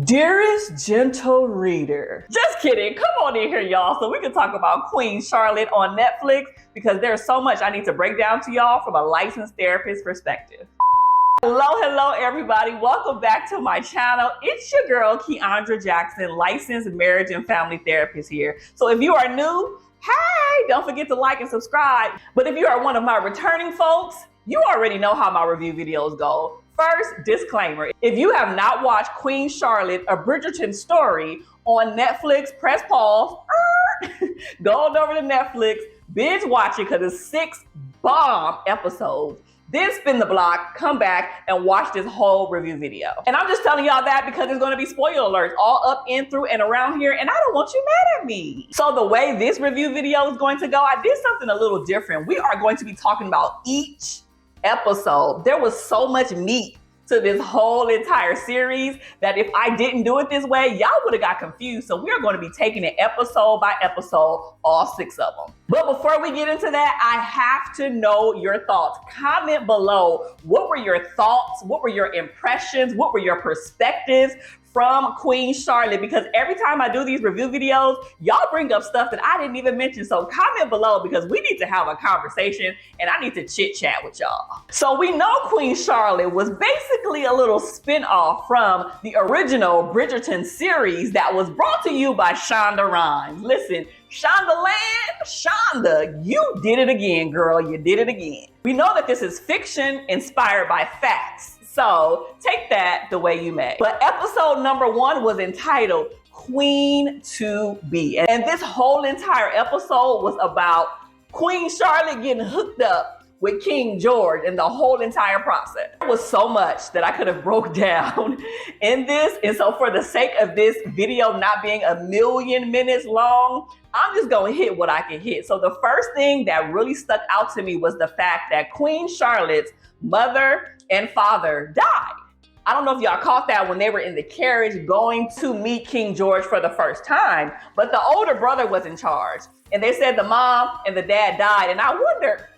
Dearest gentle reader, just kidding. Come on in here, y'all, so we can talk about Queen Charlotte on Netflix because there's so much I need to break down to y'all from a licensed therapist perspective. Hello, everybody. Welcome back to my channel. It's your girl, Keandra Jackson, licensed marriage and family therapist here. So if you are new, hey, don't forget to like and subscribe. But if you are one of my returning folks, you already know how my review videos go. First, disclaimer. If you have not watched Queen Charlotte, a Bridgerton Story on Netflix, press pause, go on over to Netflix, binge watch it because it's 6 bomb episodes. Then spin the block, come back, and watch this whole review video. And I'm just telling y'all that because there's going to be spoiler alerts all up, in, through, and around here, and I don't want you mad at me. So the way this review video is going to go, I did something a little different. We are going to be talking about each episode. There was so much meat to this whole entire series that if I didn't do it this way, y'all would have got confused. So we are going to be taking it episode by episode, all 6 of them. But before we get into that, I have to know your thoughts. Comment below, what were your thoughts? What were your impressions? What were your perspectives from Queen Charlotte? Because every time I do these review videos, y'all bring up stuff that I didn't even mention. So comment below because we need to have a conversation and I need to chit chat with y'all. So we know Queen Charlotte was basically a little spin-off from the original Bridgerton series that was brought to you by Shonda Rhimes. Listen, Shonda, you did it again, girl. You did it again. We know that this is fiction inspired by facts. So take that the way you may. But episode number 1 was entitled Queen to Be. And this whole entire episode was about Queen Charlotte getting hooked up with King George and the whole entire process. There was so much that I could have broke down in this. And so for the sake of this video not being 1,000,000 minutes long, I'm just gonna hit what I can hit. So the first thing that really stuck out to me was the fact that Queen Charlotte's mother and father died. I don't know if y'all caught that when they were in the carriage going to meet King George for the first time, but the older brother was in charge. And they said the mom and the dad died. And I wonder,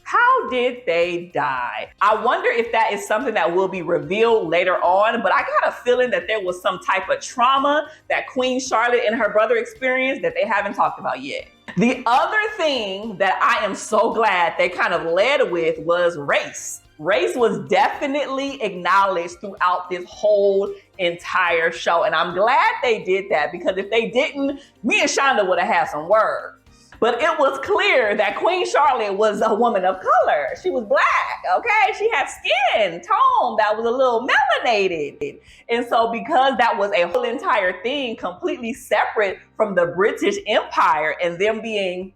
how did they die? I wonder if that is something that will be revealed later on, but I got a feeling that there was some type of trauma that Queen Charlotte and her brother experienced that they haven't talked about yet. The other thing that I am so glad they kind of led with was race. Race was definitely acknowledged throughout this whole entire show. And I'm glad they did that because if they didn't, me and Shonda would have had some words. But it was clear that Queen Charlotte was a woman of color. She was black, okay? She had skin tone that was a little melanated. And so because that was a whole entire thing completely separate from the British Empire and them being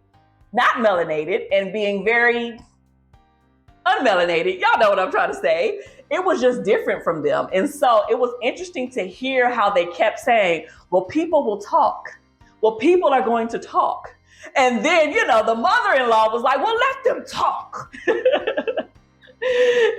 not melanated and being very unmelanated, y'all know what I'm trying to say. It was just different from them. And so it was interesting to hear how they kept saying, well, people will talk. Well, people are going to talk. And then, the mother-in-law was like, well, let them talk.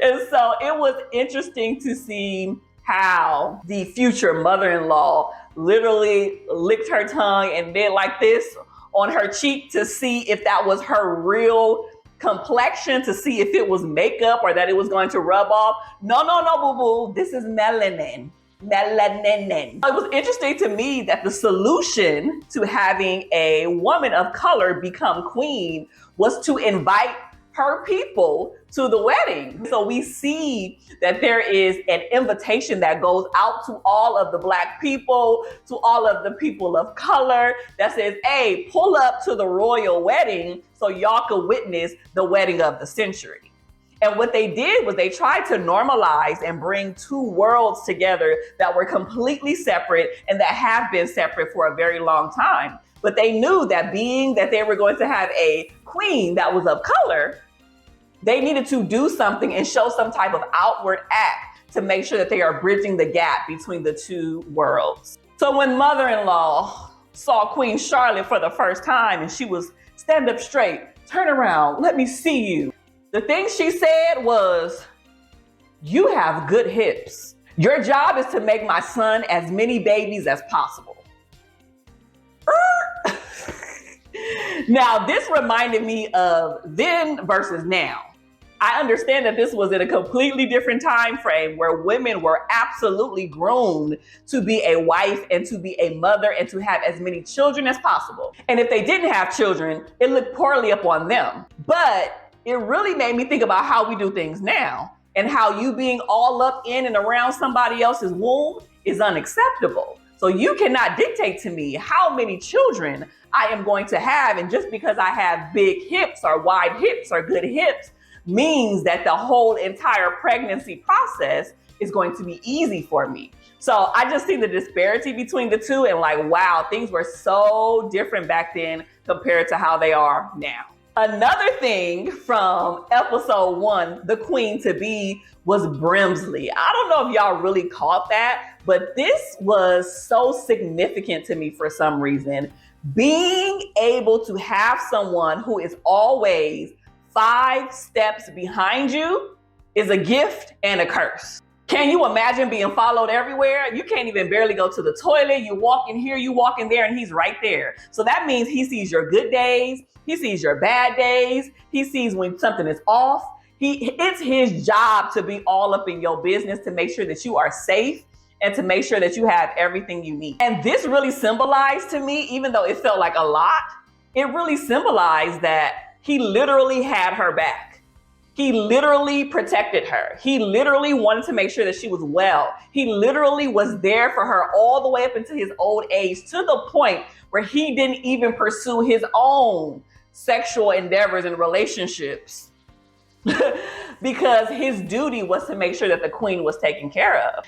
And so it was interesting to see how the future mother-in-law literally licked her tongue and did like this on her cheek to see if that was her real complexion, to see if it was makeup or that it was going to rub off. No, boo-boo. This is melanin. It was interesting to me that the solution to having a woman of color become queen was to invite her people to the wedding. So we see that there is an invitation that goes out to all of the Black people, to all of the people of color that says, hey, pull up to the royal wedding so y'all could witness the wedding of the century. And what they did was they tried to normalize and bring 2 worlds together that were completely separate and that have been separate for a very long time. But they knew that being that they were going to have a queen that was of color, they needed to do something and show some type of outward act to make sure that they are bridging the gap between the 2 worlds. So when mother-in-law saw Queen Charlotte for the first time and she was, stand up straight, turn around, let me see you. The thing she said was, you have good hips. Your job is to make my son as many babies as possible. Now, this reminded me of then versus now. I understand that this was in a completely different time frame where women were absolutely groomed to be a wife and to be a mother and to have as many children as possible. And if they didn't have children, it looked poorly upon them. But it really made me think about how we do things now and how you being all up in and around somebody else's womb is unacceptable. So you cannot dictate to me how many children I am going to have. And just because I have big hips or wide hips or good hips means that the whole entire pregnancy process is going to be easy for me. So I just see the disparity between the two and like, wow, things were so different back then compared to how they are now. Another thing from episode 1, the queen to be, was Brimsley. I don't know if y'all really caught that, but this was so significant to me for some reason. Being able to have someone who is always 5 steps behind you is a gift and a curse. Can you imagine being followed everywhere? You can't even barely go to the toilet. You walk in here, you walk in there, and he's right there. So that means he sees your good days. He sees your bad days. He sees when something is off. It's his job to be all up in your business to make sure that you are safe and to make sure that you have everything you need. And this really symbolized to me, even though it felt like a lot, it really symbolized that he literally had her back. He literally protected her. He literally wanted to make sure that she was well. He literally was there for her all the way up into his old age, to the point where he didn't even pursue his own sexual endeavors and relationships because his duty was to make sure that the queen was taken care of.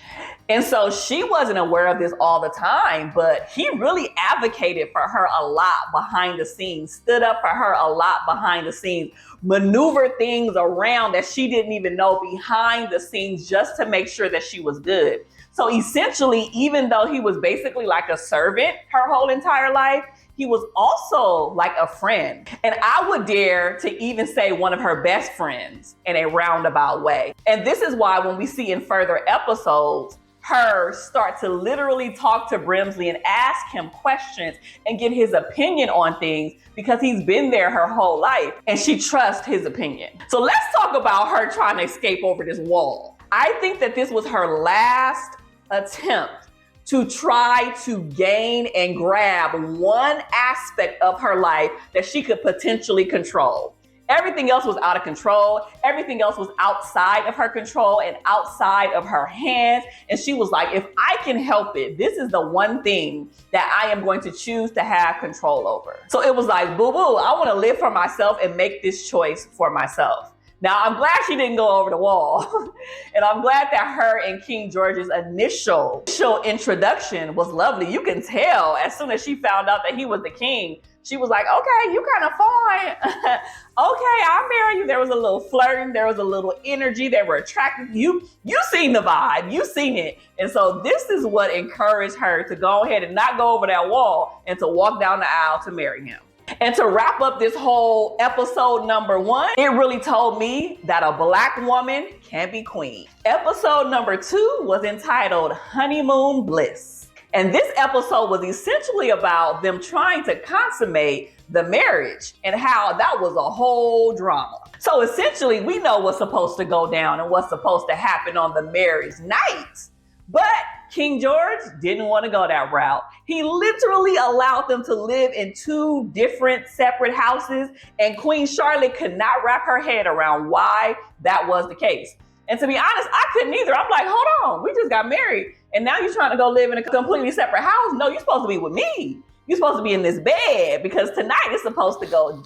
And so she wasn't aware of this all the time, but he really advocated for her a lot behind the scenes, stood up for her a lot behind the scenes, maneuvered things around that she didn't even know behind the scenes just to make sure that she was good. So essentially, even though he was basically like a servant her whole entire life, he was also like a friend. And I would dare to even say one of her best friends in a roundabout way. And this is why when we see in further episodes, her start to literally talk to Brimsley and ask him questions and get his opinion on things, because he's been there her whole life and she trusts his opinion. So let's talk about her trying to escape over this wall. I think that this was her last attempt to try to gain and grab one aspect of her life that she could potentially control. Everything else was out of control. Everything else was outside of her control and outside of her hands. And she was like, if I can help it, this is the one thing that I am going to choose to have control over. So it was like, boo-boo, I want to live for myself and make this choice for myself. Now, I'm glad she didn't go over the wall. And I'm glad that her and King George's initial introduction was lovely. You can tell as soon as she found out that he was the king, she was like, okay, you kind of fine. Okay, I'll marry you. There was a little flirting. There was a little energy. They were attracted. You seen the vibe. You seen it. And so this is what encouraged her to go ahead and not go over that wall and to walk down the aisle to marry him. And to wrap up this whole episode number 1, it really told me that a Black woman can be queen. Episode number 2 was entitled Honeymoon, Bliss. And this episode was essentially about them trying to consummate the marriage and how that was a whole drama. So essentially, we know what's supposed to go down and what's supposed to happen on the marriage night. But King George didn't want to go that route. He literally allowed them to live in 2 different separate houses, and Queen Charlotte could not wrap her head around why that was the case. And to be honest, I couldn't either. I'm like, hold on, we just got married, and now you're trying to go live in a completely separate house? No, you're supposed to be with me. You're supposed to be in this bed, because tonight is supposed to go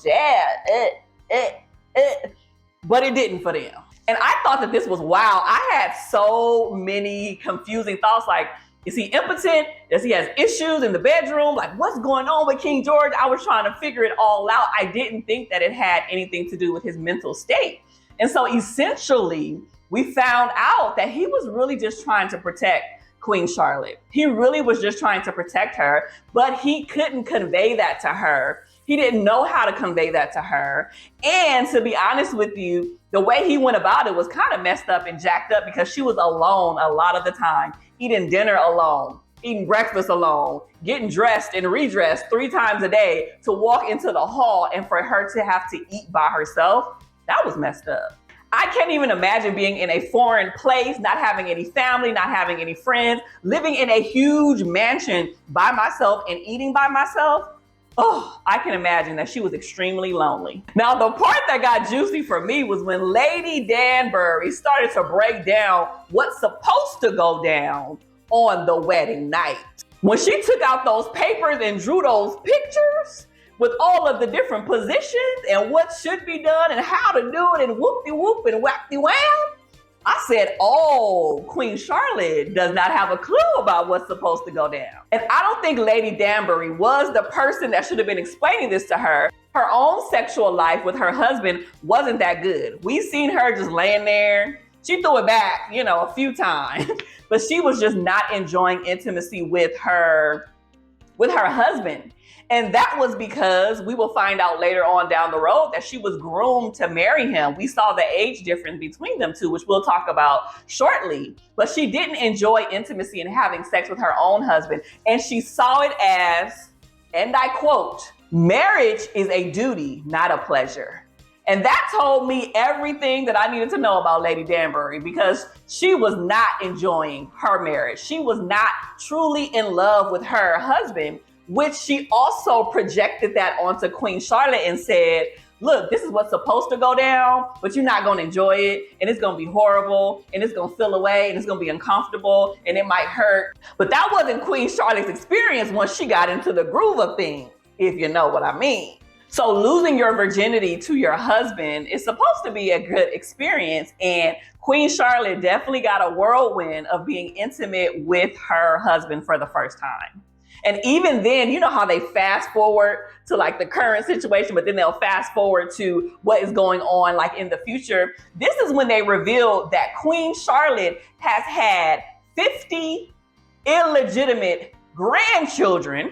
but it didn't for them. And I thought that this was wow. I had so many confusing thoughts. Like, is he impotent? Does he have issues in the bedroom? Like, what's going on with King George? I was trying to figure it all out. I didn't think that it had anything to do with his mental state. And so essentially, we found out that he was really just trying to protect Queen Charlotte. He really was just trying to protect her, but he couldn't convey that to her. He didn't know how to convey that to her. And to be honest with you, the way he went about it was kind of messed up and jacked up, because she was alone a lot of the time, eating dinner alone, eating breakfast alone, getting dressed and redressed 3 times a day to walk into the hall and for her to have to eat by herself. That was messed up. I can't even imagine being in a foreign place, not having any family, not having any friends, living in a huge mansion by myself and eating by myself. Oh, I can imagine that she was extremely lonely. Now, the part that got juicy for me was when Lady Danbury started to break down what's supposed to go down on the wedding night. When she took out those papers and drew those pictures with all of the different positions and what should be done and how to do it and whoop-de-whoop and whack-de-wham, I said, oh, Queen Charlotte does not have a clue about what's supposed to go down. And I don't think Lady Danbury was the person that should have been explaining this to her. Her own sexual life with her husband wasn't that good. We seen her just laying there. She threw it back, a few times, but she was just not enjoying intimacy with her husband. And that was because we will find out later on down the road that she was groomed to marry him. We saw the age difference between them two, which we'll talk about shortly. But she didn't enjoy intimacy and having sex with her own husband. And she saw it as, and I quote, marriage is a duty, not a pleasure. And that told me everything that I needed to know about Lady Danbury, because she was not enjoying her marriage. She was not truly in love with her husband, which she also projected that onto Queen Charlotte and said, look, this is what's supposed to go down, but you're not going to enjoy it. And it's going to be horrible. And it's going to feel away. And it's going to be uncomfortable. And it might hurt. But that wasn't Queen Charlotte's experience once she got into the groove of things, if you know what I mean. So losing your virginity to your husband is supposed to be a good experience. And Queen Charlotte definitely got a whirlwind of being intimate with her husband for the first time. And even then, you know how they fast forward to like the current situation, but then they'll fast forward to what is going on like in the future. This is when they revealed that Queen Charlotte has had 50 illegitimate grandchildren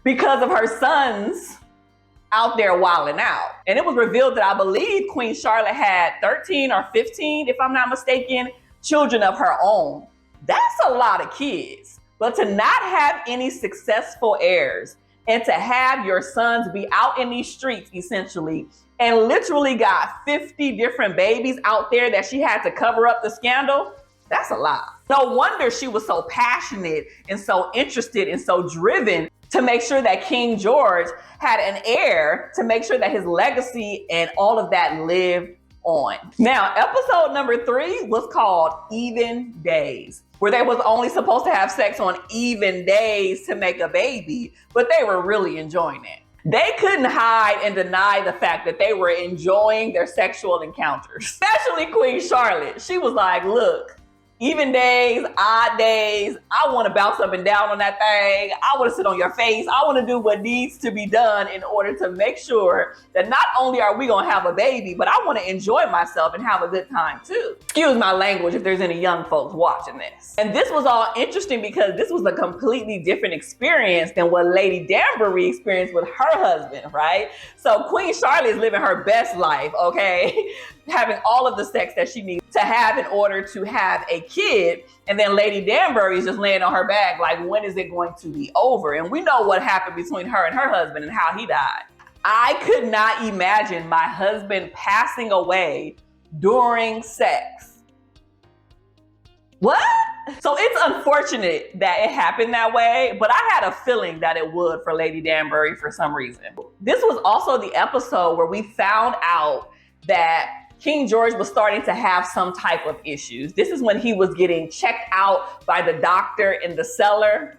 because of her sons out there wilding out. And it was revealed that I believe Queen Charlotte had 13 or 15, if I'm not mistaken, children of her own. That's a lot of kids. But to not have any successful heirs and to have your sons be out in these streets, essentially, and literally got 50 different babies out there that she had to cover up the scandal, that's a lot. No wonder she was so passionate and so interested and so driven to make sure that King George had an heir, to make sure that his legacy and all of that lived on. Now, episode number 3 was called Even Days, where they was only supposed to have sex on even days to make a baby, but they were really enjoying it. They couldn't hide and deny the fact that they were enjoying their sexual encounters, especially Queen Charlotte. She was like, look, even days, odd days, I want to bounce up and down on that thing. I want to sit on your face. I want to do what needs to be done in order to make sure that not only are we going to have a baby, but I want to enjoy myself and have a good time too. Excuse my language if there's any young folks watching this. And this was all interesting because this was a completely different experience than what Lady Danbury experienced with her husband, right? So Queen Charlotte is living her best life, okay? Having all of the sex that she needs to have in order to have a kid. And then Lady Danbury is just laying on her back like, when is it going to be over? And we know what happened between her and her husband and how he died. I could not imagine my husband passing away during sex. What? So it's unfortunate that it happened that way, but I had a feeling that it would for Lady Danbury for some reason. This was also the episode where we found out that King George was starting to have some type of issues. This is when he was getting checked out by the doctor in the cellar.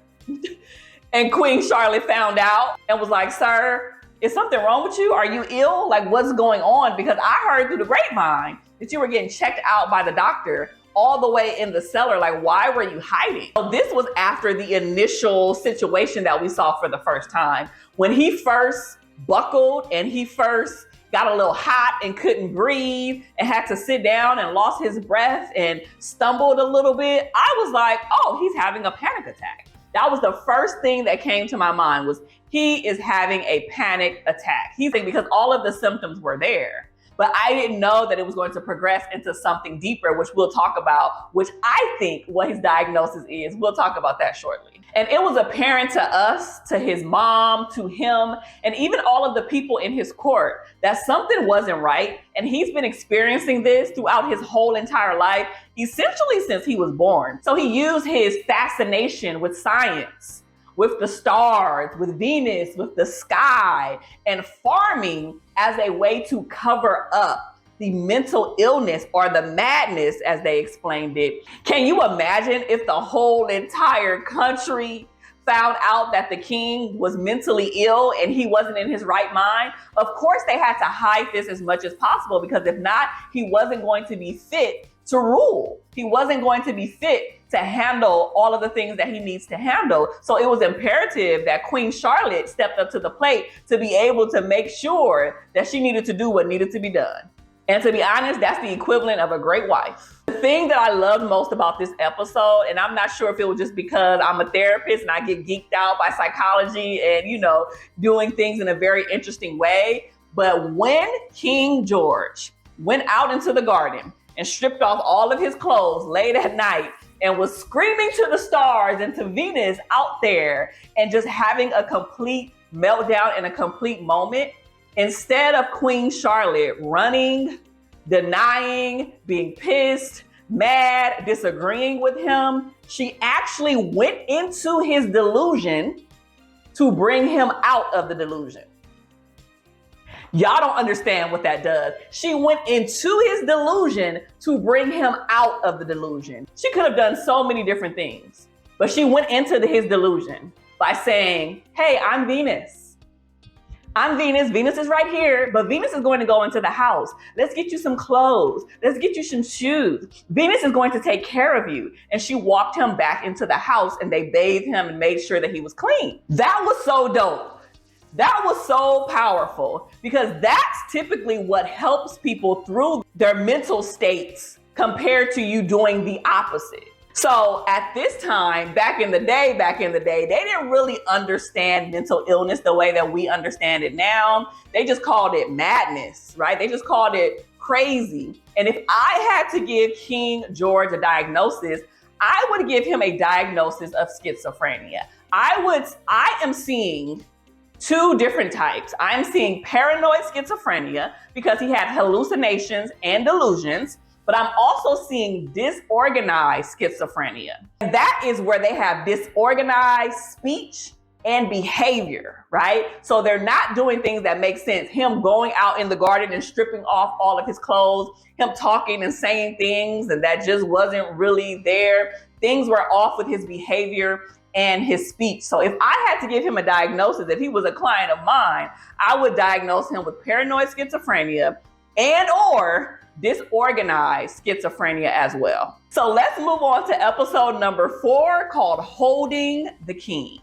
And Queen Charlotte found out and was like, sir, is something wrong with you? Are you ill? Like, what's going on? Because I heard through the grapevine that you were getting checked out by the doctor all the way in the cellar. Like, why were you hiding? So this was after the initial situation that we saw for the first time. When he first buckled and he first got a little hot and couldn't breathe and had to sit down and lost his breath and stumbled a little bit, I was like, oh, he's having a panic attack. That was the first thing that came to my mind, was he is having a panic attack. He's saying, because all of the symptoms were there. but I didn't know that it was going to progress into something deeper, which we'll talk about, which I think what his diagnosis is. We'll talk about that shortly. And it was apparent to us, to his mom, to him, and even all of the people in his court that something wasn't right. And he's been experiencing this throughout his whole entire life, essentially since he was born. So he used his fascination with science, with the stars, with Venus, with the sky, and farming as a way to cover up the mental illness or the madness, as they explained it. Can you imagine if the whole entire country found out that the king was mentally ill and he wasn't in his right mind? Of course, they had to hide this as much as possible, because if not, he wasn't going to be fit to rule. He wasn't going to be fit to handle all of the things that he needs to handle. So it was imperative that Queen Charlotte stepped up to the plate to be able to make sure that she needed to do what needed to be done. And to be honest, that's the equivalent of a great wife. The thing that I loved most about this episode, and I'm not sure if it was just because I'm a therapist and I get geeked out by psychology and, doing things in a very interesting way, but when King George went out into the garden and stripped off all of his clothes late at night and was screaming to the stars and to Venus out there and just having a complete meltdown and a complete moment, instead of Queen Charlotte running, denying, being pissed, mad, disagreeing with him, she actually went into his delusion to bring him out of the delusion. Y'all don't understand what that does. She went into his delusion to bring him out of the delusion. She could have done so many different things, but she went into his delusion by saying, hey, I'm Venus. I'm Venus. Venus is right here, but Venus is going to go into the house. Let's get you some clothes. Let's get you some shoes. Venus is going to take care of you. And she walked him back into the house and they bathed him and made sure that he was clean. That was so dope. That was so powerful, because that's typically what helps people through their mental states compared to you doing the opposite. So at this time, back in the day, they didn't really understand mental illness the way that we understand it now. They just called it madness, right? They just called it crazy. And if I had to give King George a diagnosis, I would give him a diagnosis of schizophrenia. I am seeing two different types. I'm seeing paranoid schizophrenia because he had hallucinations and delusions. But I'm also seeing disorganized schizophrenia. And that is where they have disorganized speech and behavior, right? So they're not doing things that make sense. Him going out in the garden and stripping off all of his clothes, him talking and saying things and that just wasn't really there. Things were off with his behavior and his speech. So if I had to give him a diagnosis, if he was a client of mine, I would diagnose him with paranoid schizophrenia and or disorganized schizophrenia as well. So let's move on to episode number 4, called Holding the King.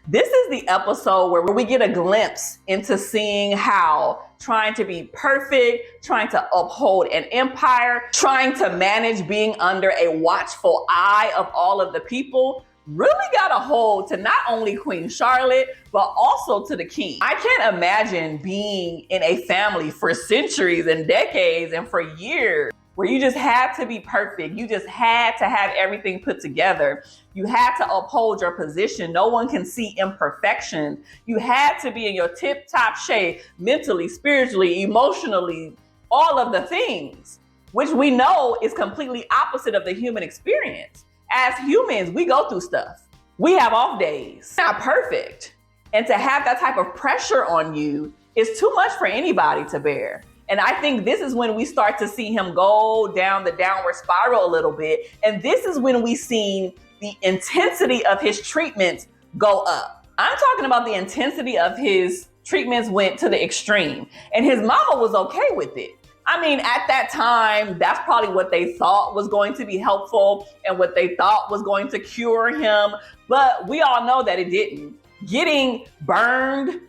This is the episode where we get a glimpse into seeing how trying to be perfect, trying to uphold an empire, trying to manage being under a watchful eye of all of the people really got a hold to not only Queen Charlotte, but also to the king. I can't imagine being in a family for centuries and decades and for years where you just had to be perfect. You just had to have everything put together. You had to uphold your position. No one can see imperfections. You had to be in your tip-top shape, mentally, spiritually, emotionally, all of the things, which we know is completely opposite of the human experience. As humans, we go through stuff. We have off days. Not perfect. And to have that type of pressure on you is too much for anybody to bear. And I think this is when we start to see him go down the downward spiral a little bit. And this is when we see the intensity of his treatments go up. I'm talking about the intensity of his treatments went to the extreme. And his mama was okay with it. I mean, at that time, that's probably what they thought was going to be helpful and what they thought was going to cure him. But we all know that it didn't. Getting burned,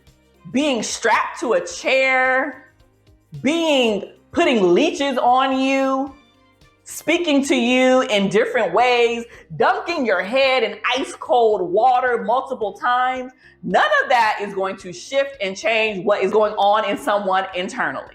being strapped to a chair, putting leeches on you, speaking to you in different ways, dunking your head in ice cold water multiple times. None of that is going to shift and change what is going on in someone internally.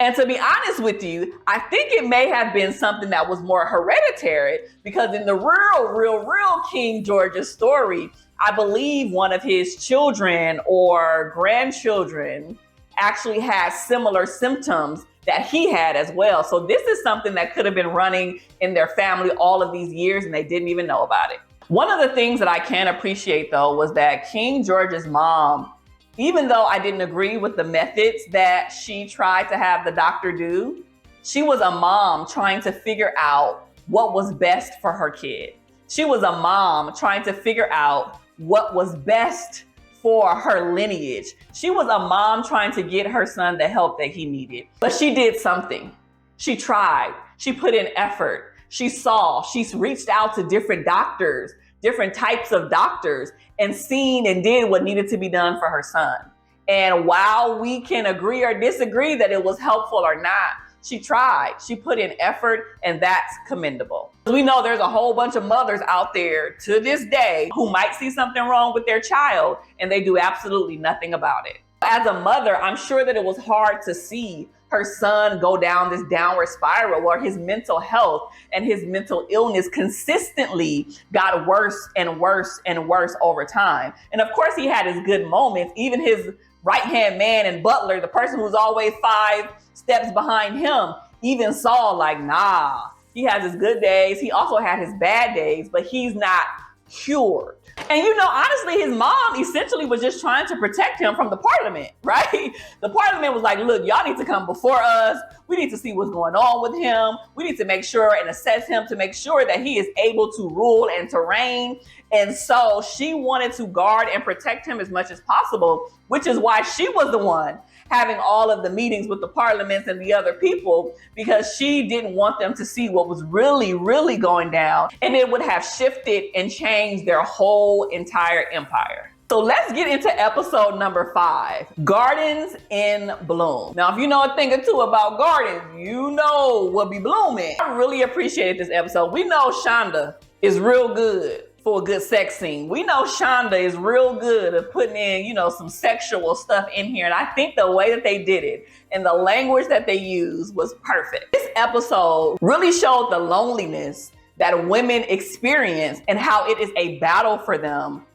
And to be honest with you, I think it may have been something that was more hereditary, because in the real King George's story, I believe one of his children or grandchildren actually had similar symptoms that he had as well. So this is something that could have been running in their family all of these years and they didn't even know about it. One of the things that I can appreciate though was that King George's mom, even though I didn't agree with the methods that she tried to have the doctor do, she was a mom trying to figure out what was best for her kid. She was a mom trying to figure out what was best for her lineage. She was a mom trying to get her son the help that he needed. But she did something. She tried. She put in effort. She's reached out to different doctors, different types of doctors, and seen and did what needed to be done for her son. And while we can agree or disagree that it was helpful or not, she tried. She put in effort, and that's commendable. We know there's a whole bunch of mothers out there to this day who might see something wrong with their child and they do absolutely nothing about it. As a mother, I'm sure that it was hard to see her son go down this downward spiral where his mental health and his mental illness consistently got worse and worse and worse over time. And of course, he had his good moments. Even his right-hand man and butler, the person who's always 5 steps behind him, even saw like, nah, he has his good days. He also had his bad days, but he's not cured. And honestly, his mom essentially was just trying to protect him from the parliament, right? The parliament was like, look, y'all need to come before us. We need to see what's going on with him. We need to make sure and assess him to make sure that he is able to rule and to reign. And so she wanted to guard and protect him as much as possible, which is why she was the one having all of the meetings with the parliaments and the other people, because she didn't want them to see what was really, really going down. And it would have shifted and changed their whole entire empire. So let's get into episode number 5, Gardens in Bloom. Now, if you know a thing or two about gardens, you know what be blooming. I really appreciated this episode. We know Shonda is real good for a good sex scene. We know Shonda is real good at putting in, some sexual stuff in here. And I think the way that they did it and the language that they used was perfect. This episode really showed the loneliness that women experience and how it is a battle for them,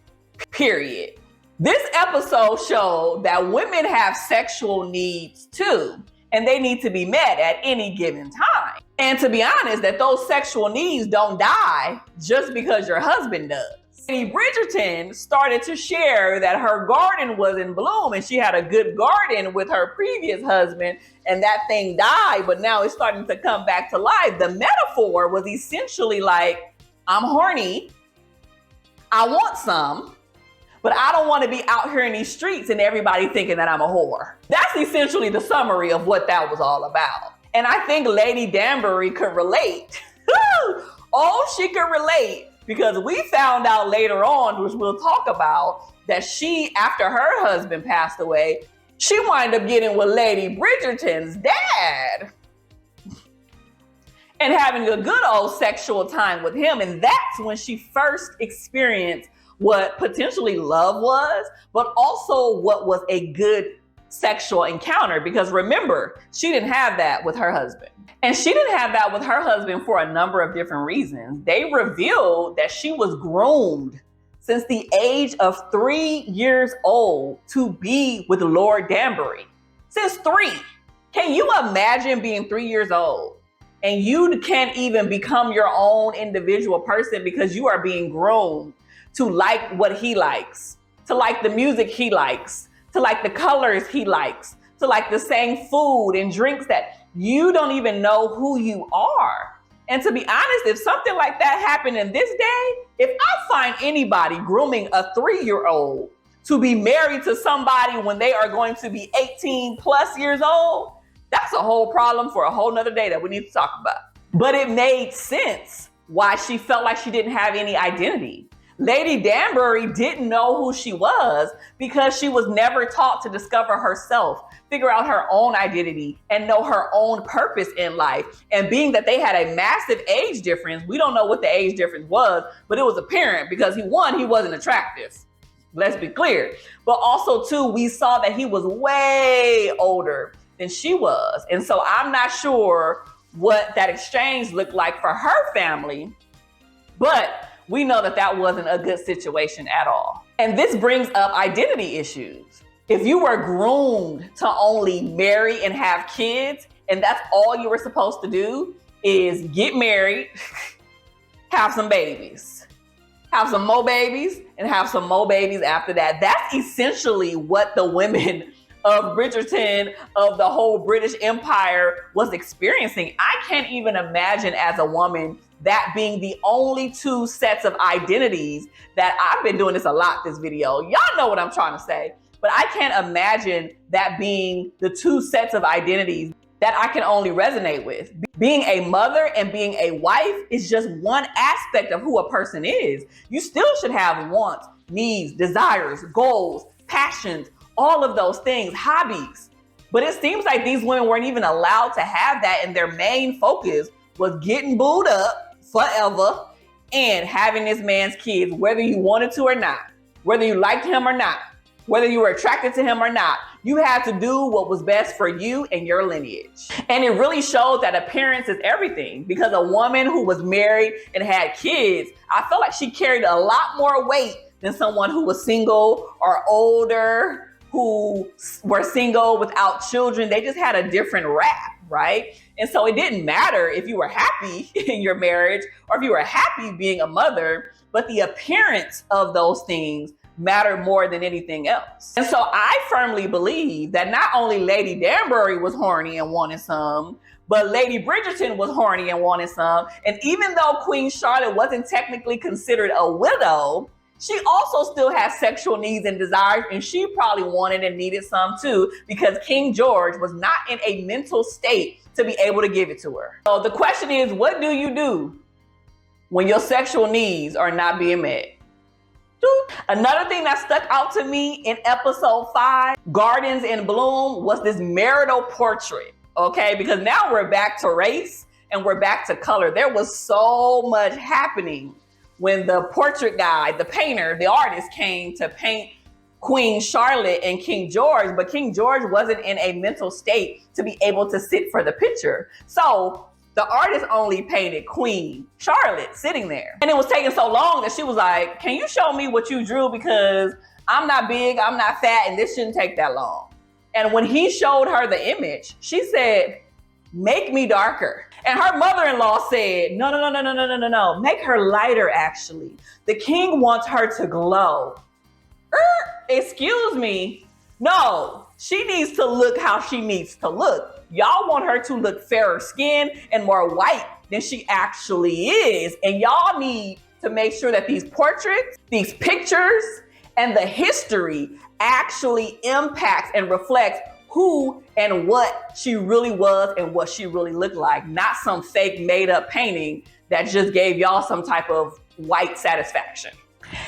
period. This episode showed that women have sexual needs too, and they need to be met at any given time. And to be honest, that those sexual needs don't die just because your husband does. Lady Bridgerton started to share that her garden was in bloom and she had a good garden with her previous husband, and that thing died, but now it's starting to come back to life. The metaphor was essentially like, I'm horny, I want some, but I don't want to be out here in these streets and everybody thinking that I'm a whore. That's essentially the summary of what that was all about. And I think Lady Danbury could relate. Oh, she could relate, because we found out later on, which we'll talk about, that she, after her husband passed away, she wound up getting with Lady Bridgerton's dad and having a good old sexual time with him. And that's when she first experienced what potentially love was, but also what was a good sexual encounter. Because remember, she didn't have that with her husband. And she didn't have that with her husband for a number of different reasons. They revealed that she was groomed since the age of 3 years old to be with Lord Danbury. Since 3. Can you imagine being 3 years old and you can't even become your own individual person because you are being groomed to like what he likes, to like the music he likes, to like the colors he likes, to like the same food and drinks that you don't even know who you are. And to be honest, if something like that happened in this day, if I find anybody grooming a 3-year-old to be married to somebody when they are going to be 18 plus years old, that's a whole problem for a whole nother day that we need to talk about. But it made sense why she felt like she didn't have any identity. Lady Danbury didn't know who she was because she was never taught to discover herself, figure out her own identity, and know her own purpose in life. And being that they had a massive age difference, we don't know what the age difference was, but it was apparent because he wasn't attractive. Let's be clear. But also too, we saw that he was way older than she was. And so I'm not sure what that exchange looked like for her family, but we know that that wasn't a good situation at all. And this brings up identity issues. If you were groomed to only marry and have kids, and that's all you were supposed to do is get married, have some babies, have some more babies, and have some more babies after that. That's essentially what the women of Bridgerton, of the whole British Empire, was experiencing. I can't even imagine as a woman that being the only two sets of identities that I've been doing this a lot, this video. Y'all know what I'm trying to say, but I can't imagine that being the two sets of identities that I can only resonate with. Being a mother and being a wife is just one aspect of who a person is. You still should have wants, needs, desires, goals, passions, all of those things, hobbies. But it seems like these women weren't even allowed to have that, and their main focus was getting booed up forever and having this man's kids, whether you wanted to or not, whether you liked him or not, whether you were attracted to him or not. You had to do what was best for you and your lineage. And it really showed that appearance is everything, because a woman who was married and had kids, I felt like she carried a lot more weight than someone who was single or older, who were single without children. They just had a different rap, right? And so it didn't matter if you were happy in your marriage or if you were happy being a mother, but the appearance of those things mattered more than anything else. And so I firmly believe that not only Lady Danbury was horny and wanted some, but Lady Bridgerton was horny and wanted some. And even though Queen Charlotte wasn't technically considered a widow, she also still has sexual needs and desires, and she probably wanted and needed some too, because King George was not in a mental state to be able to give it to her. So the question is, what do you do when your sexual needs are not being met? Another thing that stuck out to me in episode 5, Gardens in Bloom, was this marital portrait, okay? Because now we're back to race and we're back to color. There was so much happening when the portrait guy, the painter, the artist came to paint Queen Charlotte and King George, but King George wasn't in a mental state to be able to sit for the picture. So the artist only painted Queen Charlotte sitting there. And it was taking so long that she was like, can you show me what you drew? Because I'm not big, I'm not fat, and this shouldn't take that long. And when he showed her the image, she said, make me darker. And her mother-in-law said, no, make her lighter, actually. The king wants her to glow. Excuse me. No, she needs to look how she needs to look. Y'all want her to look fairer skinned and more white than she actually is. And y'all need to make sure that these portraits, these pictures, and the history actually impacts and reflects who and what she really was and what she really looked like, not some fake made up painting that just gave y'all some type of white satisfaction.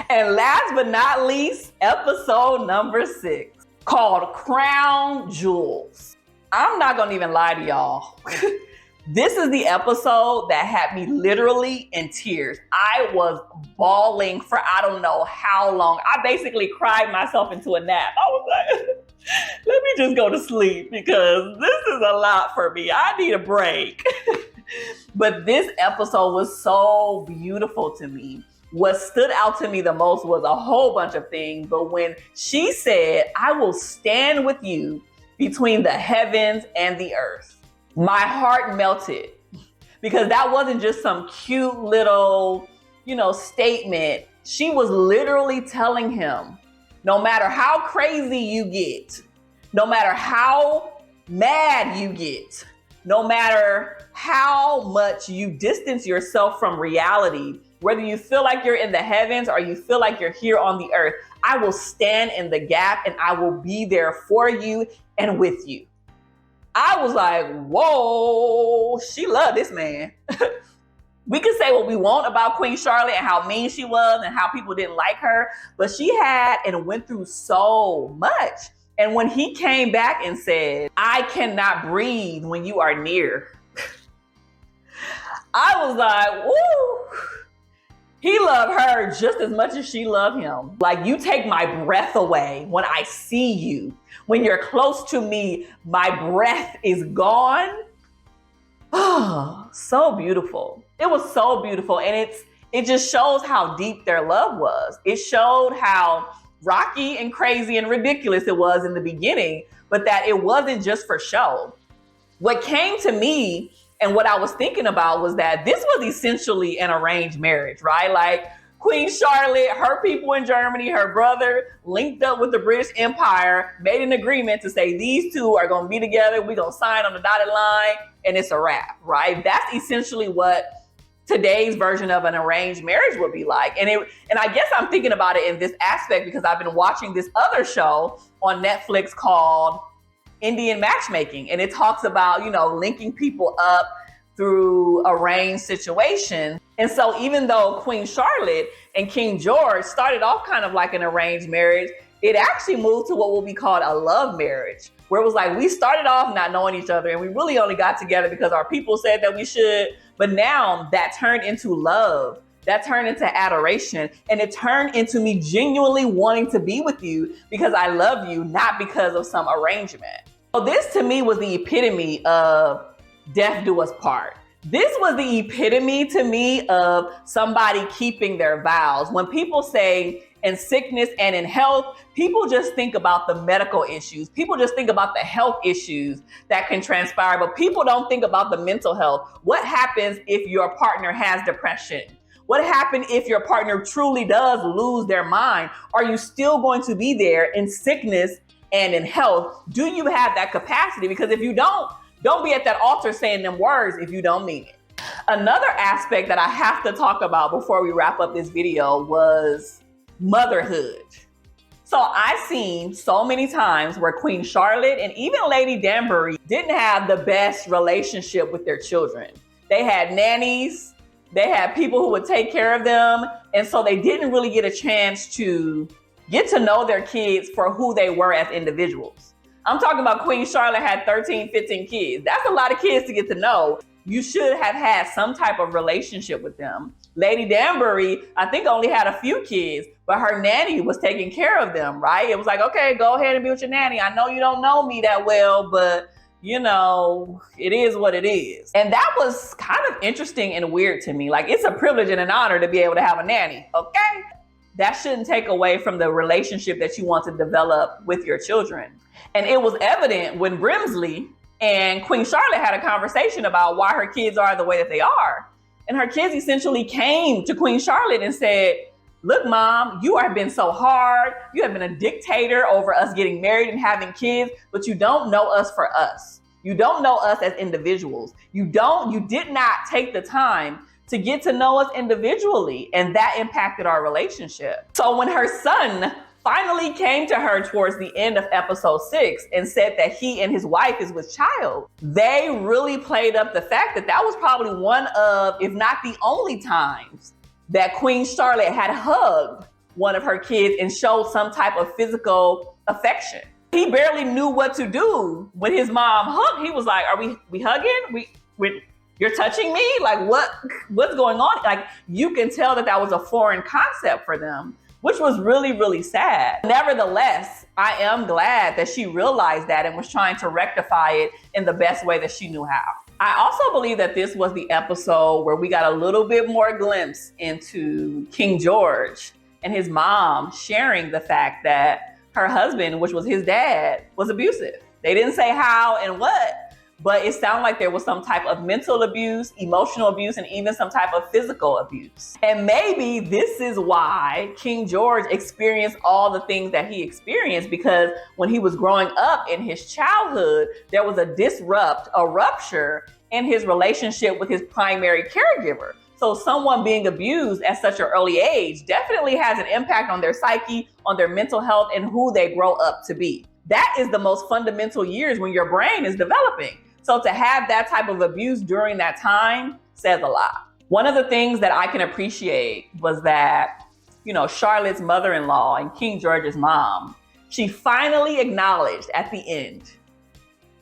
And last but not least, episode number 6, called Crown Jewels. I'm not gonna even lie to y'all. This is the episode that had me literally in tears. I was bawling for I don't know how long. I basically cried myself into a nap. I was like, let me just go to sleep because this is a lot for me. I need a break. But this episode was so beautiful to me. What stood out to me the most was a whole bunch of things. But when she said, I will stand with you between the heavens and the earth, my heart melted, because that wasn't just some cute little, statement. She was literally telling him, no matter how crazy you get, no matter how mad you get, no matter how much you distance yourself from reality, whether you feel like you're in the heavens or you feel like you're here on the earth, I will stand in the gap and I will be there for you and with you. I was like, whoa, she loved this man. We could say what we want about Queen Charlotte and how mean she was and how people didn't like her, but she had and went through so much. And when he came back and said, I cannot breathe when you are near, I was like, woo. He loved her just as much as she loved him. Like, you take my breath away when I see you. When you're close to me, my breath is gone. Oh, so beautiful. It was so beautiful. And it just shows how deep their love was. It showed how rocky and crazy and ridiculous it was in the beginning, but that it wasn't just for show. What came to me and what I was thinking about was that this was essentially an arranged marriage, right? Like, Queen Charlotte, her people in Germany, her brother linked up with the British Empire, made an agreement to say these two are going to be together. We're going to sign on the dotted line and it's a wrap, right? That's essentially what today's version of an arranged marriage would be like. And I guess I'm thinking about it in this aspect because I've been watching this other show on Netflix called Indian Matchmaking. And it talks about, linking people up through arranged situations. And so even though Queen Charlotte and King George started off kind of like an arranged marriage, it actually moved to what will be called a love marriage, where it was like, we started off not knowing each other and we really only got together because our people said that we should. But now that turned into love. That turned into adoration, and it turned into me genuinely wanting to be with you because I love you, not because of some arrangement. So this to me was the epitome of death do us part. This was the epitome to me of somebody keeping their vows. When people say in sickness and in health, people just think about the medical issues. People just think about the health issues that can transpire, but people don't think about the mental health. What happens if your partner has depression? What happens if your partner truly does lose their mind? Are you still going to be there in sickness and in health? Do you have that capacity? Because if you don't be at that altar saying them words if you don't mean it. Another aspect that I have to talk about before we wrap up this video was motherhood. So I've seen so many times where Queen Charlotte and even Lady Danbury didn't have the best relationship with their children. They had nannies. They had people who would take care of them. And so they didn't really get a chance to get to know their kids for who they were as individuals. I'm talking about Queen Charlotte had 13, 15 kids. That's a lot of kids to get to know. You should have had some type of relationship with them. Lady Danbury, I think, only had a few kids, but her nanny was taking care of them, right? It was like, okay, go ahead and be with your nanny. I know you don't know me that well, but it is what it is. And that was kind of interesting and weird to me. Like, it's a privilege and an honor to be able to have a nanny, okay? That shouldn't take away from the relationship that you want to develop with your children. And it was evident when Brimsley and Queen Charlotte had a conversation about why her kids are the way that they are. And her kids essentially came to Queen Charlotte and said, look, Mom, you have been so hard. You have been a dictator over us getting married and having kids, but you don't know us for us. You don't know us as individuals. You did not take the time to get to know us individually, and that impacted our relationship. So when her son finally came to her towards the end of episode 6 and said that he and his wife is with child, they really played up the fact that that was probably one of, if not the only times that Queen Charlotte had hugged one of her kids and showed some type of physical affection. He barely knew what to do when his mom hugged. He was like, are we hugging? You're touching me? Like, what's going on? Like, you can tell that was a foreign concept for them, which was really, really sad. Nevertheless, I am glad that she realized that and was trying to rectify it in the best way that she knew how. I also believe that this was the episode where we got a little bit more glimpse into King George and his mom sharing the fact that her husband, which was his dad, was abusive. They didn't say how and what, but it sounded like there was some type of mental abuse, emotional abuse, and even some type of physical abuse. And maybe this is why King George experienced all the things that he experienced, because when he was growing up in his childhood, there was a rupture in his relationship with his primary caregiver. So someone being abused at such an early age definitely has an impact on their psyche, on their mental health, and who they grow up to be. That is the most fundamental years when your brain is developing. So to have that type of abuse during that time says a lot. One of the things that I can appreciate was that, Charlotte's mother-in-law and King George's mom, she finally acknowledged at the end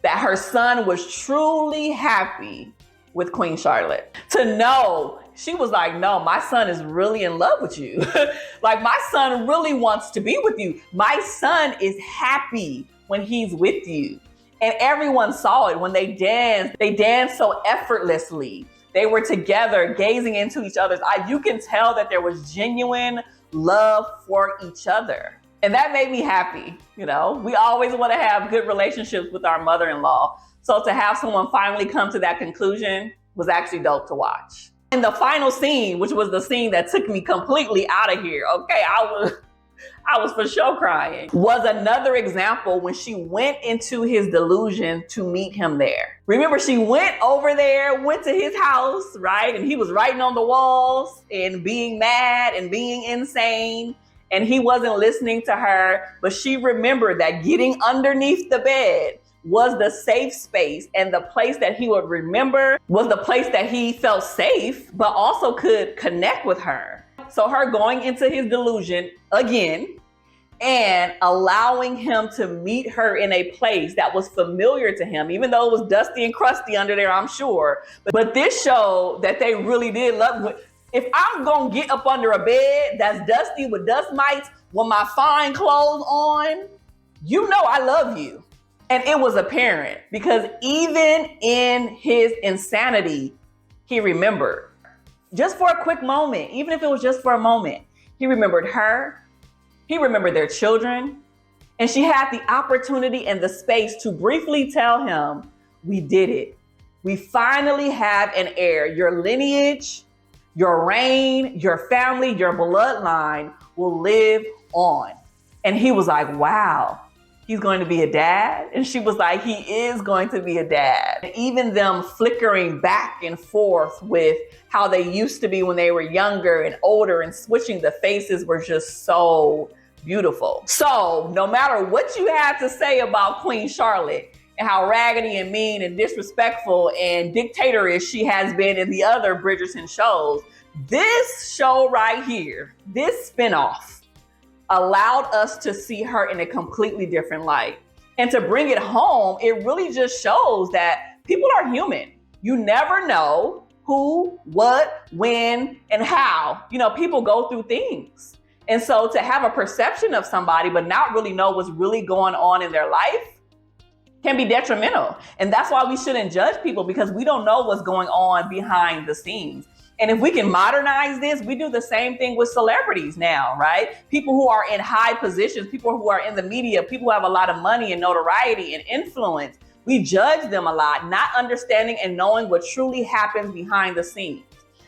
that her son was truly happy with Queen Charlotte. To know she was like, no, my son is really in love with you. Like, my son really wants to be with you. My son is happy when he's with you. And everyone saw it when they danced. They danced so effortlessly. They were together, gazing into each other's eyes. You can tell that there was genuine love for each other. And that made me happy. You know, we always want to have good relationships with our mother-in-law. So to have someone finally come to that conclusion was actually dope to watch. And the final scene, which was the scene that took me completely out of here, okay, I was for sure crying, was another example when she went into his delusion to meet him there. Remember, she went over there, went to his house, right? And he was writing on the walls and being mad and being insane. And he wasn't listening to her, but she remembered that getting underneath the bed was the safe space, and the place that he would remember was the place that he felt safe, but also could connect with her. So her going into his delusion again and allowing him to meet her in a place that was familiar to him, even though it was dusty and crusty under there, I'm sure. But this showed that they really did love. If I'm gonna get up under a bed that's dusty with dust mites with my fine clothes on, you know I love you. And it was apparent because even in his insanity, he remembered. Just for a quick moment, even if it was just for a moment, he remembered her, he remembered their children, and she had the opportunity and the space to briefly tell him, we did it. We finally have an heir. Your lineage, your reign, your family, your bloodline will live on. And he was like, wow. He's going to be a dad. And she was like, he is going to be a dad. And even them flickering back and forth with how they used to be when they were younger and older and switching the faces were just so beautiful. So no matter what you had to say about Queen Charlotte and how raggedy and mean and disrespectful and dictatorish she has been in the other Bridgerton shows, this show right here, this spinoff, allowed us to see her in a completely different light. And to bring it home, it really just shows that people are human. You never know who, what, when, and how. You know, people go through things. And so to have a perception of somebody but not really know what's really going on in their life can be detrimental. And that's why we shouldn't judge people, because we don't know what's going on behind the scenes. And if we can modernize this, we do the same thing with celebrities now, right? People who are in high positions, people who are in the media, people who have a lot of money and notoriety and influence. We judge them a lot, not understanding and knowing what truly happens behind the scenes.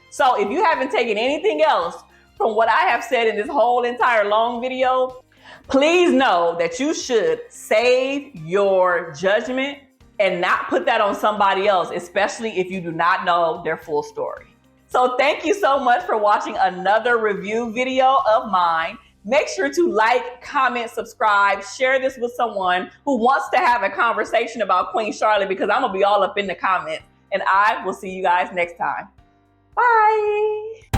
So if you haven't taken anything else from what I have said in this whole entire long video, please know that you should save your judgment and not put that on somebody else, especially if you do not know their full story. So thank you so much for watching another review video of mine. Make sure to like, comment, subscribe, share this with someone who wants to have a conversation about Queen Charlotte, because I'm gonna be all up in the comments. And I will see you guys next time. Bye.